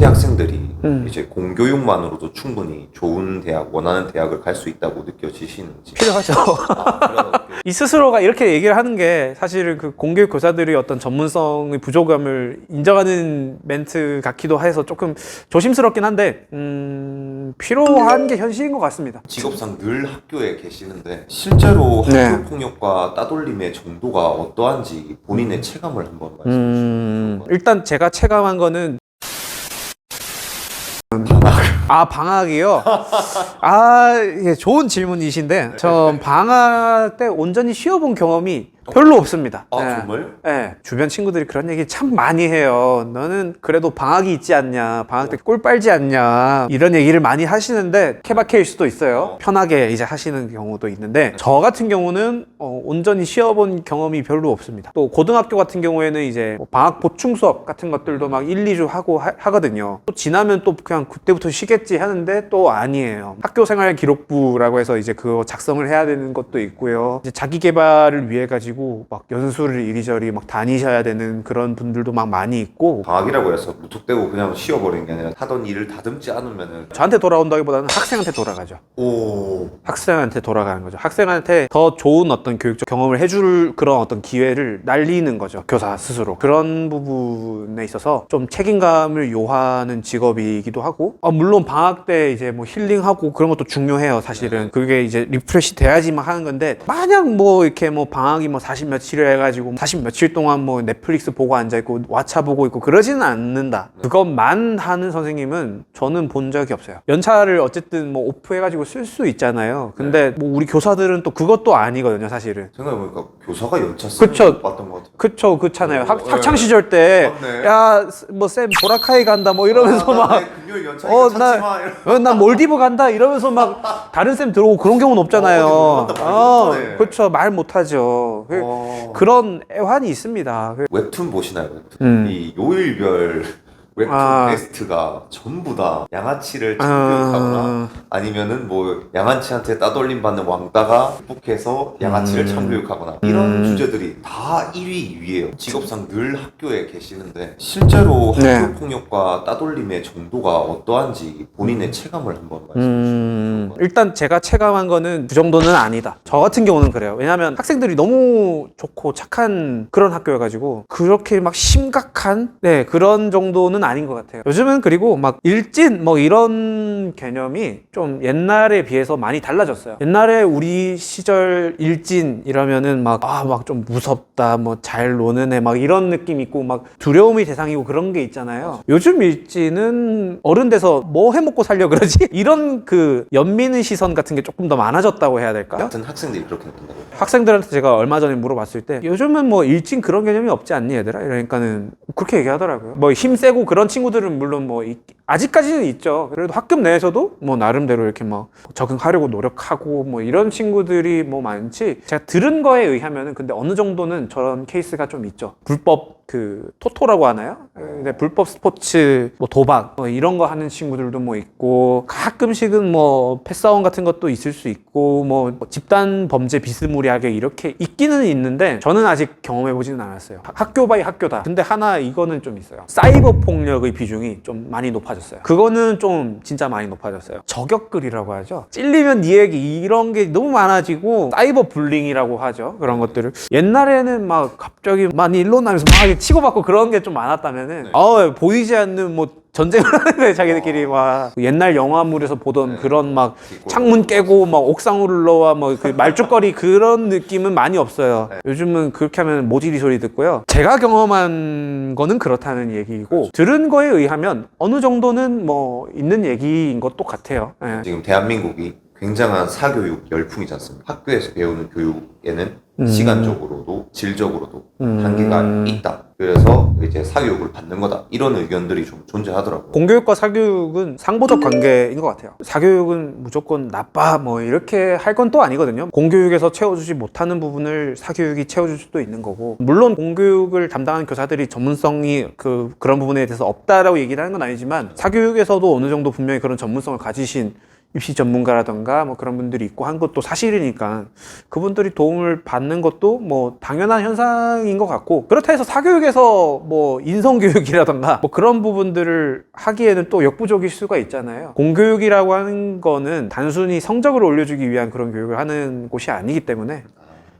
우리 학생들이 이제 공교육만으로도 충분히 좋은 대학, 원하는 대학을 갈 수 있다고 느껴지시는지. 필요하죠. 이 스스로가 이렇게 얘기를 하는 게 사실은 그 공교육 교사들의 어떤 전문성의 부족함을 인정하는 멘트 같기도 해서 조금 조심스럽긴 한데 필요한 게 현실인 것 같습니다. 직업상 늘 학교에 계시는데 실제로 네. 학교 폭력과 따돌림의 정도가 어떠한지 본인의 체감을 한번 말씀해 주시면. 일단 제가 체감한 거는 방학이요? 예, 좋은 질문이신데 저 방학 때 온전히 쉬어본 경험이 별로 없습니다. 정말? 네, 주변 친구들이 그런 얘기 참 많이 해요. 너는 그래도 방학이 있지 않냐, 방학 때 꿀 빨지 않냐, 이런 얘기를 많이 하시는데 케바케일 수도 있어요. 편하게 이제 하시는 경우도 있는데 저 같은 경우는 온전히 쉬어본 경험이 별로 없습니다. 또 고등학교 같은 경우에는 이제 뭐 방학 보충 수업 같은 것들도 막 1, 2주 하고 하거든요. 또 지나면 또 그냥 그때부터 쉬겠지 하는데 또 아니에요. 학교생활 기록부라고 해서 이제 그거 작성을 해야 되는 것도 있고요. 이제 자기 개발을 위해 가지고 막 연수를 이리저리 막 다니셔야 되는 그런 분들도 막 많이 있고. 방학이라고 해서 무턱대고 그냥 쉬어버리는 게 아니라 하던 일을 다듬지 않으면은. 저한테 돌아온다기보다는 학생한테 돌아가죠. 학생한테 돌아가는 거죠. 학생한테 더 좋은 어떤 교육적 경험을 해줄 그런 어떤 기회를 날리는 거죠. 교사 스스로. 그런 부분에 있어서 좀 책임감을 요하는 직업이기도 하고, 물론 방학 때 이제 뭐 힐링하고 그런 것도 중요해요. 사실은 그게 이제 리프레시 돼야지만 하는 건데, 마냥 뭐 이렇게 뭐 방학이 뭐 40 며칠을 해가지고 40 며칠 동안 뭐 넷플릭스 보고 앉아있고 왓챠 보고 있고 그러지는 않는다. 그것만 하는 선생님은 저는 본 적이 없어요. 연차를 어쨌든 뭐 오프해가지고 쓸 수 있잖아요. 근데 뭐 우리 교사들은 또 그것도 아니거든요, 사실은. 생각해보니까 교사가 연차 쓰는 그쵸. 거 봤던 것 같아요. 그쵸, 그렇잖아요. 네. 학창 시절 때, 맞네. 야, 뭐 쌤 보라카이 간다 뭐 이러면서 막, 금요일 연차니까 찾지 마. 난 몰디브 간다 이러면서 막 다른 쌤 들어오고 그런 경우는 없잖아요. 어디 못 간다, 말 못하네. 그렇죠, 말 못하죠. 그런 애환이 있습니다. 웹툰 보시나요? 웹툰? 이 요일별 웹툰 베스트가 전부 다 양아치를 참교육하거나 아니면은 뭐 양아치한테 따돌림 받는 왕따가 극복해서 양아치를 참교육하거나 이런 주제들이 다 1위, 2위예요. 직업상 늘 학교에 계시는데 실제로 학교 폭력과 따돌림의 정도가 어떠한지 본인의 체감을 한번 말씀해 주시면. 일단 제가 체감한 거는 그 정도는 아니다. 저 같은 경우는 그래요. 왜냐하면 학생들이 너무 좋고 착한 그런 학교여가지고 그렇게 막 심각한 그런 정도는 아닌 것 같아요. 요즘은 그리고 막 일진 뭐 이런 개념이 좀 옛날에 비해서 많이 달라졌어요. 옛날에 우리 시절 일진 이러면은 막 좀 무섭다, 뭐 잘 노는 애 막 이런 느낌 있고 막 두려움이 대상이고 그런 게 있잖아요. 요즘 일진은 어른 돼서 뭐 해먹고 살려 그러지? 이런 그 연민의 시선 같은 게 조금 더 많아졌다고 해야 될까? 같은 학생들이 그렇게 느낀다고요? 학생들한테 제가 얼마 전에 물어봤을 때 요즘은 뭐 일진 그런 개념이 없지 않니 얘들아? 이러니까는 그렇게 얘기하더라고요. 뭐 힘세고 그런 친구들은 물론 뭐 아직까지는 있죠. 그래도 학급 내에서도 뭐 나름대로 이렇게 뭐 적응하려고 노력하고 뭐 이런 친구들이 뭐 많지. 제가 들은 거에 의하면은 근데 어느 정도는 저런 케이스가 좀 있죠. 불법 그 토토라고 하나요? 근데 불법 스포츠 뭐 도박 뭐 이런 거 하는 친구들도 뭐 있고 가끔씩은 뭐 패싸움 같은 것도 있을 수 있고 뭐 집단 범죄 비스무리하게 이렇게 있기는 있는데 저는 아직 경험해보지는 않았어요. 학교 바이 학교다. 근데 하나 이거는 좀 있어요. 사이버 폭력의 비중이 좀 많이 높아졌어요. 그거는 좀 진짜 많이 높아졌어요. 저격글이라고 하죠. 찔리면 네 얘기 이런 게 너무 많아지고 사이버 불링이라고 하죠. 그런 것들을 옛날에는 막 갑자기 많이 일어나면서 막 치고받고 그런 게 좀 많았다면은 보이지 않는 뭐 전쟁을 하는데 자기들끼리 막 옛날 영화물에서 보던 그런 막 창문 깨고 막 옥상으로 올라와 뭐 그 말죽거리 그런 느낌은 많이 없어요. 요즘은 그렇게 하면 모질이 소리 듣고요. 제가 경험한 거는 그렇다는 얘기고 들은 거에 의하면 어느 정도는 뭐 있는 얘기인 것도 같아요. 지금 대한민국이 굉장한 사교육 열풍이지 않습니까? 학교에서 배우는 교육에는 시간적으로도 질적으로도 한계가 있다. 그래서 이제 사교육을 받는 거다. 이런 의견들이 좀 존재하더라고요. 공교육과 사교육은 상보적 관계인 것 같아요. 사교육은 무조건 나빠 뭐 이렇게 할 건 또 아니거든요. 공교육에서 채워주지 못하는 부분을 사교육이 채워줄 수도 있는 거고, 물론 공교육을 담당하는 교사들이 전문성이 그런 부분에 대해서 없다라고 얘기를 하는 건 아니지만 사교육에서도 어느 정도 분명히 그런 전문성을 가지신 입시 전문가라던가 뭐 그런 분들이 있고 한 것도 사실이니까 그분들이 도움을 받는 것도 뭐 당연한 현상인 것 같고, 그렇다 해서 사교육에서 뭐 인성교육이라던가 뭐 그런 부분들을 하기에는 또 역부족일 수가 있잖아요. 공교육이라고 하는 거는 단순히 성적을 올려주기 위한 그런 교육을 하는 곳이 아니기 때문에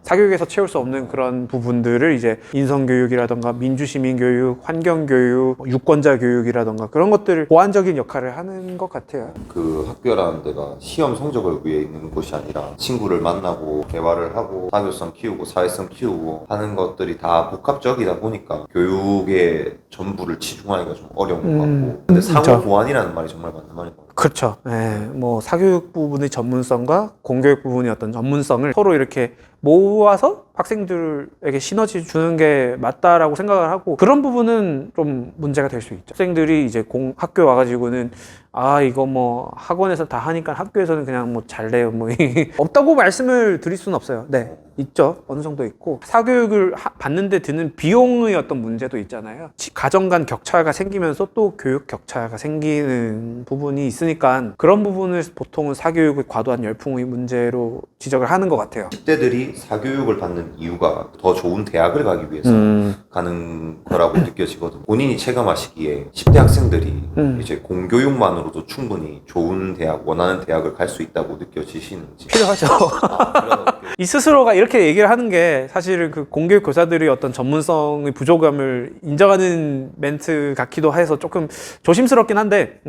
사교육에서 채울 수 없는 그런 부분들을 이제 인성교육이라던가 민주시민교육, 환경교육, 뭐 유권자 교육이라던가 그런 것들을 보완적인 역할을 하는 것 같아요. 그 학교라는 데가 시험 성적을 위해 있는 곳이 아니라 친구를 만나고 대화를 하고 사교성 키우고 사회성 키우고 하는 것들이 다 복합적이다 보니까 교육의 전부를 치중하기가 좀 어려운 것 같고, 근데 상호 보완이라는 말이 정말 맞는 말인 것 같아요. 그렇죠. 예, 뭐 사교육 부분의 전문성과 공교육 부분의 어떤 전문성을 서로 이렇게 모아서 학생들에게 시너지 주는 게 맞다라고 생각을 하고, 그런 부분은 좀 문제가 될 수 있죠. 학생들이 이제 학교 와가지고는 아 이거 뭐 학원에서 다 하니까 학교에서는 그냥 뭐 잘래요 뭐 없다고 말씀을 드릴 수는 없어요. 네, 있죠. 어느 정도 있고, 사교육을 받는데 드는 비용의 어떤 문제도 있잖아요. 가정 간 격차가 생기면서 또 교육 격차가 생기는 부분이 있으니까 그런 부분을 보통은 사교육의 과도한 열풍의 문제로 지적을 하는 것 같아요. 10대들이 사교육을 받는 이유가 더 좋은 대학을 가기 위해서 가는 거라고 느껴지거든요. 본인이 체감하시기에 10대 학생들이 이제 공교육만으로도 충분히 좋은 대학, 원하는 대학을 갈 수 있다고 느껴지시는지. 필요하죠. 이 스스로가 이렇게 얘기를 하는 게 사실은 그 공교육 교사들의 어떤 전문성의 부족함을 인정하는 멘트 같기도 해서 조금 조심스럽긴 한데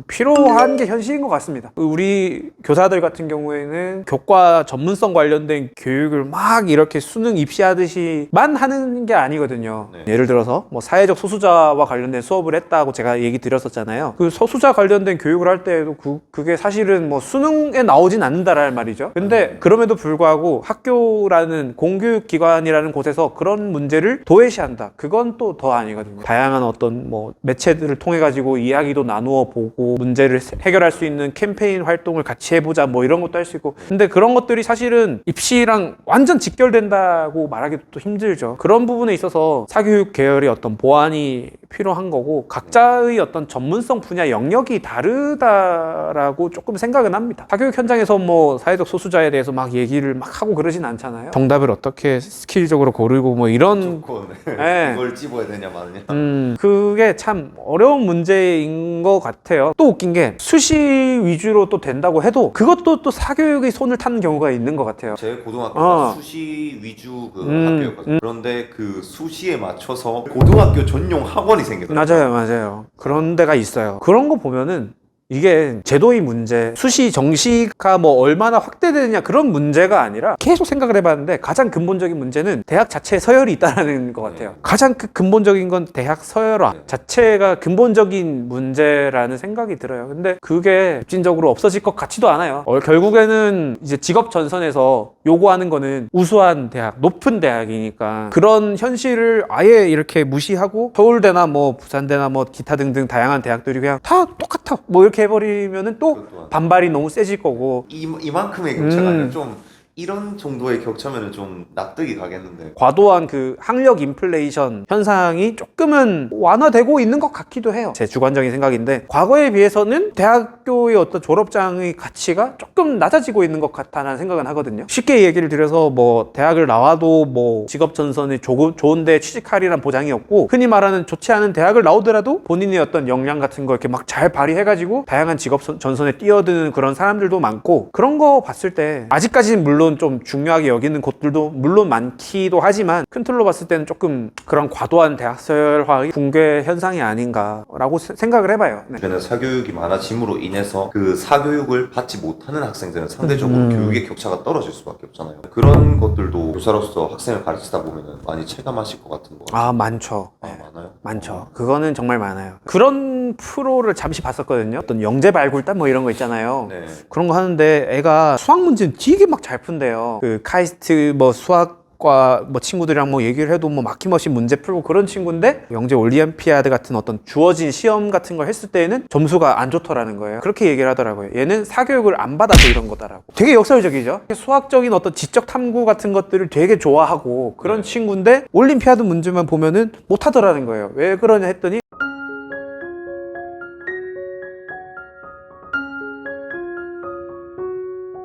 필요한 게 현실인 것 같습니다. 우리 교사들 같은 경우에는 교과 전문성 관련된 교육을 막 이렇게 수능 입시하듯이만 하는 게 아니거든요. 네. 예를 들어서 뭐 사회적 소수자와 관련된 수업을 했다고 제가 얘기 드렸었잖아요. 그 소수자 관련된 교육을 할 때에도 그게 사실은 뭐 수능에 나오진 않는다라는 말이죠. 근데 그럼에도 불구하고 학교라는 공교육 기관이라는 곳에서 그런 문제를 도외시한다. 그건 또 더 아니거든요. 다양한 어떤 뭐 매체들을 통해 가지고 이야기도 나누어 보고 문제를 해결할 수 있는 캠페인 활동을 같이 해보자 뭐 이런 것도 할 수 있고, 근데 그런 것들이 사실은 입시랑 완전 직결된다고 말하기도 또 힘들죠. 그런 부분에 있어서 사교육 계열의 어떤 보완이 필요한 거고, 각자의 어떤 전문성 분야 영역이 다르다라고 조금 생각은 합니다. 사교육 현장에서 뭐 사회적 소수자에 대해서 막 얘기를 막 하고 그러진 않잖아요. 정답을 어떻게 스킬적으로 고르고 뭐 이런 네. 그걸 찝어야 되냐 마느냐. 그게 참 어려운 문제인 것 같아요. 또 웃긴 게 수시 위주로 또 된다고 해도 그것도 또 사교육의 손을 타는 경우가 있는 것 같아요. 제 고등학교가 수시 위주 그 학교였거든요. 그런데 그 수시에 맞춰서 고등학교 전용 학원이 생겼어요. 맞아요. 그런 데가 있어요. 그런 거 보면은 이게 제도의 문제, 수시 정시가 뭐 얼마나 확대되느냐 그런 문제가 아니라, 계속 생각을 해봤는데 가장 근본적인 문제는 대학 자체에 서열이 있다는 것 같아요. 가장 근본적인 건 대학 서열화 자체가 근본적인 문제라는 생각이 들어요. 근데 그게 급진적으로 없어질 것 같지도 않아요. 결국에는 이제 직업 전선에서 요구하는 거는 우수한 대학, 높은 대학이니까 그런 현실을 아예 이렇게 무시하고 서울대나 뭐 부산대나 뭐 기타 등등 다양한 대학들이 그냥 다 똑같아 뭐 이렇게 해버리면은 또 반발이 너무 세질 거고. 이만큼의 격차가 아니라 좀 이런 정도의 격차면은 좀 납득이 가겠는데, 과도한 그 학력 인플레이션 현상이 조금은 완화되고 있는 것 같기도 해요. 제 주관적인 생각인데, 과거에 비해서는 대학교의 어떤 졸업장의 가치가 조금 낮아지고 있는 것 같다는 생각은 하거든요. 쉽게 얘기를 드려서 뭐 대학을 나와도 뭐 직업 전선에 좋은 데 취직하리란 보장이 없고, 흔히 말하는 좋지 않은 대학을 나오더라도 본인의 어떤 역량 같은 거 이렇게 막 잘 발휘해가지고 다양한 직업 전선에 뛰어드는 그런 사람들도 많고, 그런 거 봤을 때 아직까지는 물론 좀 중요하게 여기는 곳들도 물론 많기도 하지만 큰 틀로 봤을 때는 조금 그런 과도한 대학 서열화의 붕괴 현상이 아닌가라고 생각을 해봐요. 네. 주변에 사교육이 많아짐으로 인해서 그 사교육을 받지 못하는 학생들은 상대적으로 교육의 격차가 떨어질 수밖에 없잖아요. 그런 것들도 교사로서 학생을 가르치다 보면 많이 체감하실 것 같은 거. 많죠. 네. 많아요? 많죠. 그거는 정말 많아요. 그런 프로를 잠시 봤었거든요. 어떤 영재 발굴단 뭐 이런 거 있잖아요. 네. 그런 거 하는데 애가 수학 문제는 되게 막 잘 푼대요. 그 카이스트 뭐 수학과 뭐 친구들이랑 뭐 얘기를 해도 뭐 막힘없이 문제 풀고 그런 친구인데, 영재 올림피아드 같은 어떤 주어진 시험 같은 걸 했을 때에는 점수가 안 좋더라는 거예요. 그렇게 얘기를 하더라고요. 얘는 사교육을 안 받아서 이런 거다라고. 되게 역설적이죠. 수학적인 어떤 지적 탐구 같은 것들을 되게 좋아하고 그런 친구인데 올림피아드 문제만 보면은 못 하더라는 거예요. 왜 그러냐 했더니